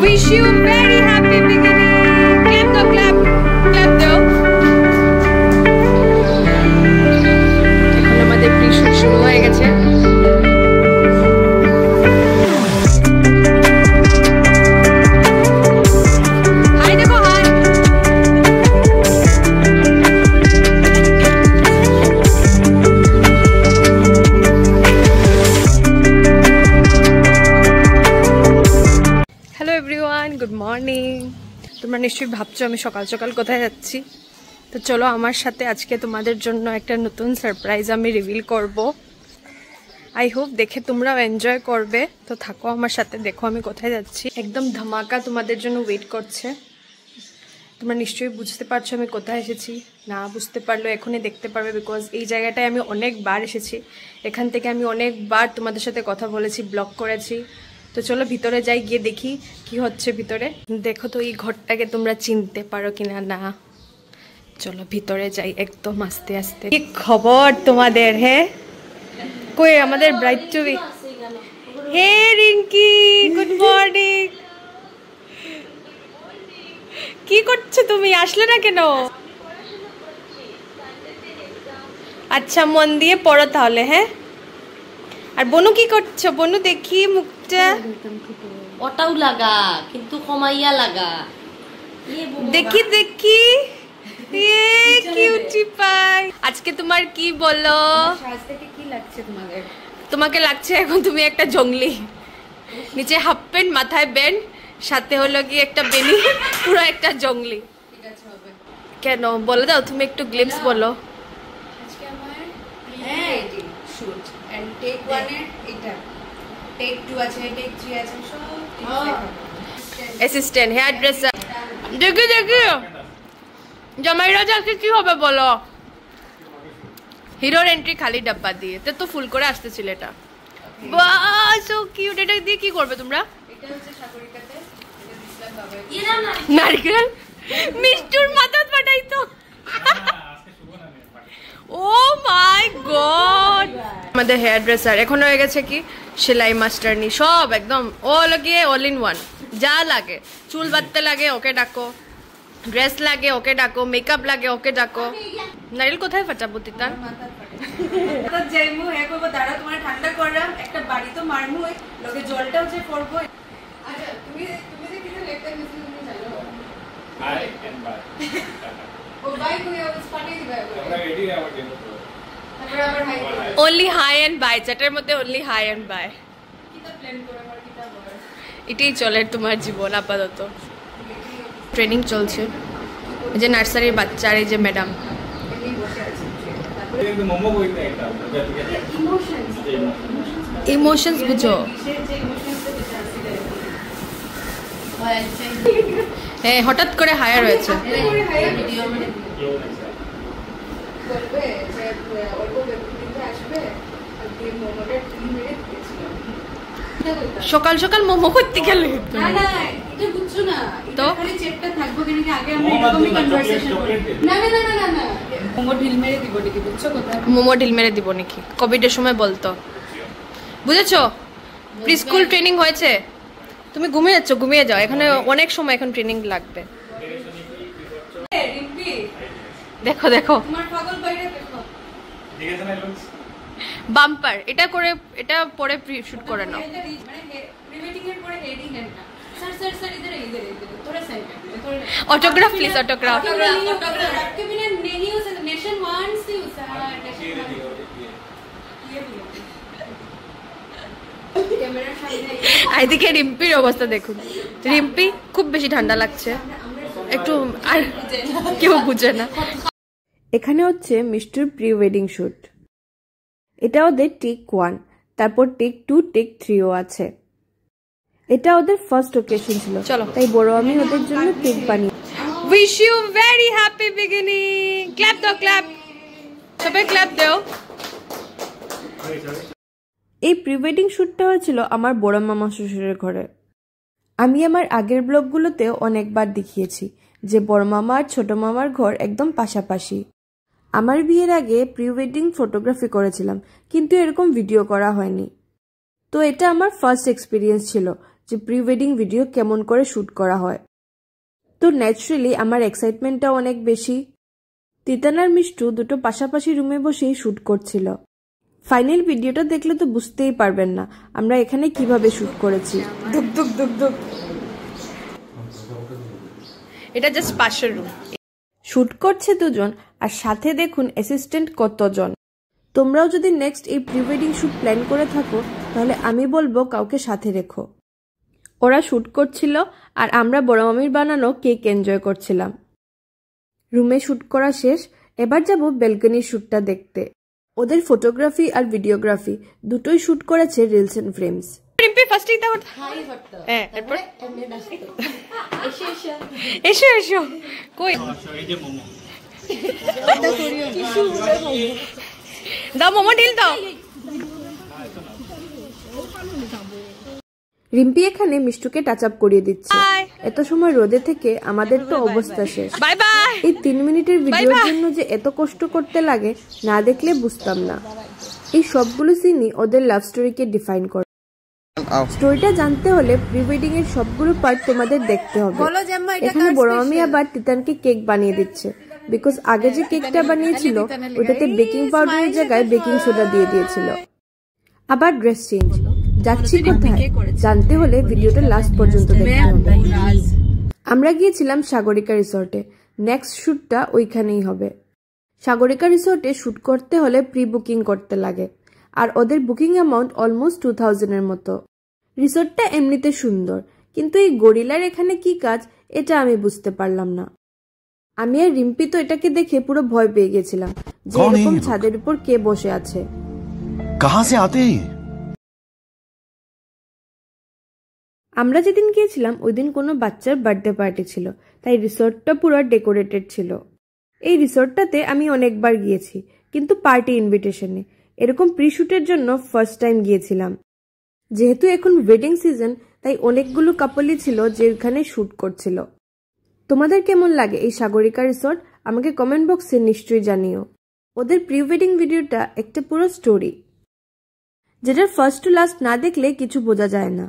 Wish you very happy beginning. Clap the clap. Clap the. এখন আমাদের pre-shoot শুরু হয়ে গেছে। হাই দেখো hi. Hello everyone, good morning. তোমরা নিশ্চয়ই ভাবছো আমি সকাল সকাল কোথায় যাচ্ছি। তো চলো আমার সাথে আজকে তোমাদের জন্য একটা নতুন সারপ্রাইজ আমি রিভিল করব। আই হোপ দেখে তোমরাও এনজয় করবে। তো থাকো আমার সাথে, দেখো আমি কোথায় যাচ্ছি। একদম ধামাকা তোমাদের জন্য ওয়েট করছে। তোমরা নিশ্চয়ই বুঝতে পারছো আমি কোথায় এসেছি। না বুঝতে পারলেও এখনই দেখতে পারবে, বিকজ এই জায়গাটায় আমি অনেকবার এসেছি। এখান থেকে আমি অনেকবার তোমাদের সাথে কথা বলেছি, ব্লগ করেছি। তো চলো ভিতরে যাই, গিয়ে দেখি কি হচ্ছে ভিতরে। দেখো তো এই ঘরটাকে তোমরা চিনতে পারো কিনা না। চলো ভিতরে যাই একদম আস্তে আস্তে। কি খবর তোমাদের? হ্যাঁ, কই আমাদের ব্রাইড টু বি? হে রিঙ্কি, গুড মর্নিং। কি করছো তুমি? আসলে না কেন? আচ্ছা মন দিয়ে পড়ো তাহলে। হ্যাঁ, আর বনু কি করছো? বনু দেখি মুখটা। ওটাও লাগা কিন্তু কমাইয়া লাগা। দেখি দেখি, কিউটি পাই। আজকে তোমার কি বলো? কি লাগছে তোমাদের? তোমাকে লাগছে এখন তুমি একটা জঙ্গলি। নিচে হাফ প্যান্ট, মাথায় ব্যান্ড, সাথে হলো কি একটা বেনি, পুরো একটা জঙ্গলি। ঠিক আছে হবে। কেন বলে দাও, তুমি একটু গ্লিপস বলো। আজকে আমার প্রি শুট এন্ড টেক 1 এর এটা, টেক 2 আছে, টেক 3 আছে, সব অ্যাসিস্ট্যান্ট, হেয়ার ড্রেসার। দেখি দেখি জামাই রাজা আজকে কি হবে বলো। হিরোর এন্ট্রি খালি ডাব্বা দিয়ে, তো ফুল করে আসতেছিল এটা। বাহ সো কিউট। এটা দিয়ে কি করবে তোমরা? এটা হচ্ছে সাগরিকাতে, এটা দিছিলাম বাবাকে। নারকেল মিষ্টুর মাথা ফাটাইতো। ও মাই গড। আমাদের হেয়ার ড্রেসার এখন হয়ে গেছে কি সেলাই মাস্টারনি, সব একদম ও লাগিয়ে অল ইন ওয়ান। যা লাগে, চুল বাঁধতে লাগে ওকে ডাকো, ড্রেস লাগে ওকে ডাকো, মেকআপ লাগে ওকে ডাকো। নারিল কোথায় ফাটাবো তিতার? তো যাইমু হে করব, দাঁড়া তোমার ঠান্ডা করলাম, একটা বাড়ি তো মারমু, লগে জলটাও যে করব। আচ্ছা তুমি যে কিছু লেখতে গেছো তুমি জানো? Hi and bye. ও বাই কই আওয়াজ পাঠিয়ে দিবা। আমরা রেডি আবার দেব। তারপরে আবার হাই করব। অনলি হাই এন্ড বাই, চ্যাটের মধ্যে অনলি হাই এন্ড বাই। কিটা প্ল্যান করে আমার কিটা বল। এটাই চলে তোমার জীবন আপাতত। ট্রেনিং চলছে, এই যে নার্সারির বাচ্চা আর এই যে ম্যাডাম। ইমোশনস বুঝো? হ্যাঁ, হঠাৎ করে হায়ার হয়েছে। সকাল সকাল মোমো করতে গেলে না না এটা বুঝছো না, তো খালি চেকটা থাকবো কেন কি আগে আমরা এরকমই কনভারসেশন করি। না না না না না মোমো ঢিল মেরে দিব নাকি, বুঝছো কথা? মোমো ঢিল মেরে দিব নাকি? কোভিডের সময় বলতো, বুঝেছো? প্রি স্কুল ট্রেনিং হয়েছে, তুমি ঘুমিয়ে যাচ্ছ, ঘুমিয়ে যাও। এখানে অনেক সময় এখন ট্রেনিং লাগবে। দেখো দেখো তোমার পাগল বাইরে দেখো। ঠিক আছে না লুকস বাম্পার। এটা করে, এটা পরে প্রি শুট করে নাও। মানে প্রিওয়েডিং এর পরে হেডিং এর না। স্যার স্যার স্যার इधर इधर थोड़ा साइड में थोड़ा ऑटोग्राफ प्लीज, ऑटोग्राफ। ऑटोग्राफ आपके बिना नहीं हो सकता। Nation wants you sir, nation ক্যামেরার সামনে। এইদিকে রিম্পির অবস্থা দেখুন। রিম্পি খুব বেশি ঠান্ডা লাগছে, একটু আর কেউ বুঝে না। এখানে হচ্ছে মিষ্টুর প্রি ওয়েডিং শুট। এটা ওদের টেক 1, তারপর টেক 2, টেক 3ও আছে। এটা ওদের ফার্স্ট ওকেশন ছিল, চলো তাই বড় আমি ওদের জন্য কেক বানিয়ে। Wish you very happy beginning. Clap দাও, ক্ল্যাপ, সবাই ক্ল্যাপ দাও। এই প্রি ওয়েডিং শুটটা হয়েছিল আমার বড় মামা শ্বশুরের ঘরে। আমি আমার আগের ব্লগগুলোতে অনেকবার দেখিয়েছি যে বড় মামা আর ছোট মামার ঘর একদম পাশাপাশি। আমার বিয়ের আগে প্রি ওয়েডিং ফটোগ্রাফি করেছিলাম, কিন্তু এরকম ভিডিও করা হয়নি। তো এটা আমার ফার্স্ট এক্সপিরিয়েন্স ছিল যে প্রি ওয়েডিং ভিডিও কেমন করে শ্যুট করা হয়। তো ন্যাচারালি আমার এক্সাইটমেন্টটাও অনেক বেশি। তিতান আর মিষ্টু দুটো পাশাপাশি রুমে বসেই শ্যুট করছিল। ফাইনাল ভিডিওটা দেখলে তো বুঝতেই পারবেন না আমরা এখানে কিভাবে শ্যুট করেছি। দুক দুক দুক দুক। এটা জাস্ট পাশের রুম। শ্যুট করছে দুজন আর সাথে দেখুন অ্যাসিস্ট্যান্ট কতজন। তোমরাও যদি নেক্সট এই প্রি ওয়েডিং শ্যুট প্ল্যান করে থাকো তাহলে আমি বলবো কাউকে সাথে রেখো। ওরা শ্যুট করছিল আর আমরা বড় মামির বানানো কেক এনজয় করছিলাম। রুমে শ্যুট করা শেষ, এবার যাব ব্যালকনির শ্যুটটা দেখতে। ওদের ফটোগ্রাফি আর ভিডিওগ্রাফি দুটোই শ্যুট করেছে রিলস এন্ড ফ্রেমস। রিম্পি ফার্স্টেই দাও। হাই হট্ট। হ্যাঁ, এরপর এসো এসো এসো এসো। কই এই যে মোমো দাও, মোমো ঢিল দাও। রিম্পি এখানে মিষ্টুকে টাচ আপ করিয়ে দিচ্ছে। এত সময় রোদে থেকে আমাদের তো অবস্থা শেষ। Bye bye. এই 3 মিনিটের ভিডিওর জন্য যে এত কষ্ট করতে লাগে না দেখলে বুঝতাম না। এই সবগুলো সিনই ওদের লাভ স্টোরিকে ডিফাইন করে। স্টোরিটা জানতে হলে প্রি ওয়েডিং এর সবগুলো পার্ট তোমাদের দেখতে হবে। এখানে বড় মামি আবার তিতানকে কেক বানিয়ে দিচ্ছে, বিকজ আগে যে কেকটা বানিয়েছিল ওটাতে বেকিং পাউডারের জায়গায় বেকিং সোডা দিয়ে দিয়েছিল। আবার ড্রেস চেঞ্জ। যাচ্ছি কোথায় জানতে হলে ভিডিওটা লাস্ট পর্যন্ত দেখতে হবে। আমরা গিয়েছিলাম সাগরিকা রিসর্টে। নেক্সট শ্যুটটা ওইখানেই হবে। সাগরিকা রিসর্টে শ্যুট করতে হলে প্রি বুকিং করতে লাগে, আর ওদের বুকিং অ্যামাউন্ট অলমোস্ট 2000 এর মতো। রিসর্টটা এমনিতে সুন্দর, কিন্তু এই গরিলার এখানে কি কাজ এটা আমি বুঝতে পারলাম না। আমি আর রিম্পি তো এটাকে দেখে পুরো ভয় পেয়ে গেছিলাম যে এরকম ছাদের উপর কে বসে আছে। কাহা সে আতে? আমরা যেদিন গিয়েছিলাম ওই দিন কোনো বাচ্চার বার্থডে পার্টি ছিল, তাই রিসর্টটা পুরো ডেকোরেটেড ছিল। এই রিসর্টটাতে আমি অনেকবার গিয়েছি, কিন্তু পার্টি ইনভিটেশনে। এরকম প্রি শুটের জন্য ফার্স্ট টাইম গিয়েছিলাম। যেহেতু এখন ওয়েডিং সিজন, তাই অনেকগুলো কাপলই ছিল যে এখানে শুট করছিল। তোমাদের কেমন লাগে এই সাগরিকা রিসর্ট আমাকে কমেন্ট বক্সে নিশ্চয়ই জানিও। ওদের প্রি ওয়েডিং ভিডিওটা একটা পুরো স্টোরি, যেটার ফার্স্ট টু লাস্ট না দেখলে কিছু বোঝা যায় না।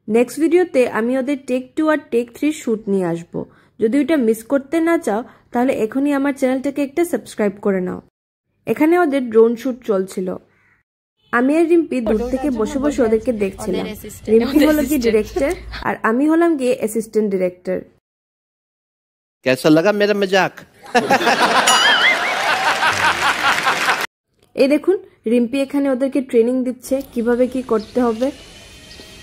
নেক্সট ভিডিওতে আমি ওদের টেক 2 আর টেক 3 শুট নিয়ে আসবো। যদি ওটা মিস করতে না চাও তাহলে এখনই আমার চ্যানেলটাকে একটা সাবস্ক্রাইব করে নাও। এখানে ওদের ড্রোন শুট চলছিল। আমি আর রিম্পি দূর থেকে বসে বসে ওদেরকে দেখছিলাম। রিম্পি হলো কি ডিরেক্টর আর আমি হলাম গিয়ে অ্যাসিস্ট্যান্ট ডিরেক্টর। कैसा लगा मेरा मजाक? এই দেখুন রিম্পি এখানে ওদেরকে ট্রেনিং দিচ্ছে কিভাবে কি করতে হবে।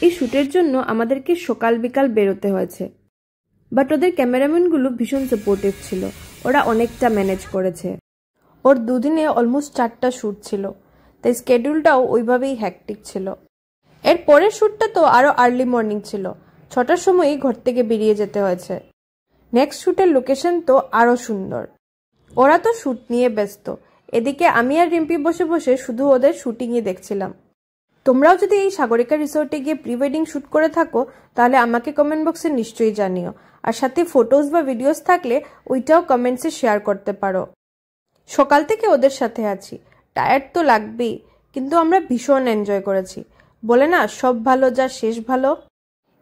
এই শুটের জন্য আমাদেরকে সকাল বিকাল বেরোতে হয়েছে, বাট ওদের ক্যামেরাম্যানগুলো ভীষণ সাপোর্টিভ ছিল। ওরা অনেকটা ম্যানেজ করেছে। ওর দুদিনে অলমোস্ট 4টা শ্যুট ছিল, তাই স্কেডিউলটাও ওইভাবেই হ্যাকটিক ছিল। এর পরের শ্যুটটা তো আরো আর্লি মর্নিং ছিল, 6টার সময়ই ঘর থেকে বেরিয়ে যেতে হয়েছে। নেক্সট শ্যুটের লোকেশন তো আরো সুন্দর। ওরা তো শ্যুট নিয়ে ব্যস্ত, এদিকে আমি আর রিম্পি বসে বসে শুধু ওদের শুটিংই দেখছিলাম। তোমরাও যদি এই সাগরিকা রিসোর্টে গিয়ে প্রি ওয়েডিং শ্যুট করে থাকো তাহলে আমাকে কমেন্ট বক্সে নিশ্চয়ই জানিও, আর সাথে ফটোজ বা ভিডিওস থাকলে ওইটাও কমেন্টসে শেয়ার করতে পারো। সকাল থেকে ওদের সাথে আছি, টায়ার্ড তো লাগবেই, কিন্তু আমরা ভীষণ এনজয় করেছি। বলে না সব ভালো যা শেষ ভালো।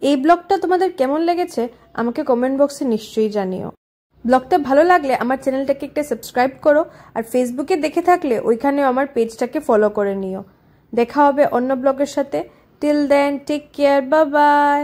এই ব্লগটা তোমাদের কেমন লেগেছে আমাকে কমেন্ট বক্সে নিশ্চয়ই জানিও। ব্লগটা ভালো লাগলে আমার চ্যানেলটাকে একটা সাবস্ক্রাইব করো, আর ফেসবুকে দেখে থাকলে ওইখানেও আমার পেজটাকে ফলো করে নিও। দেখা হবে অন্য ব্লগের সাথে। Till then take care, bye by.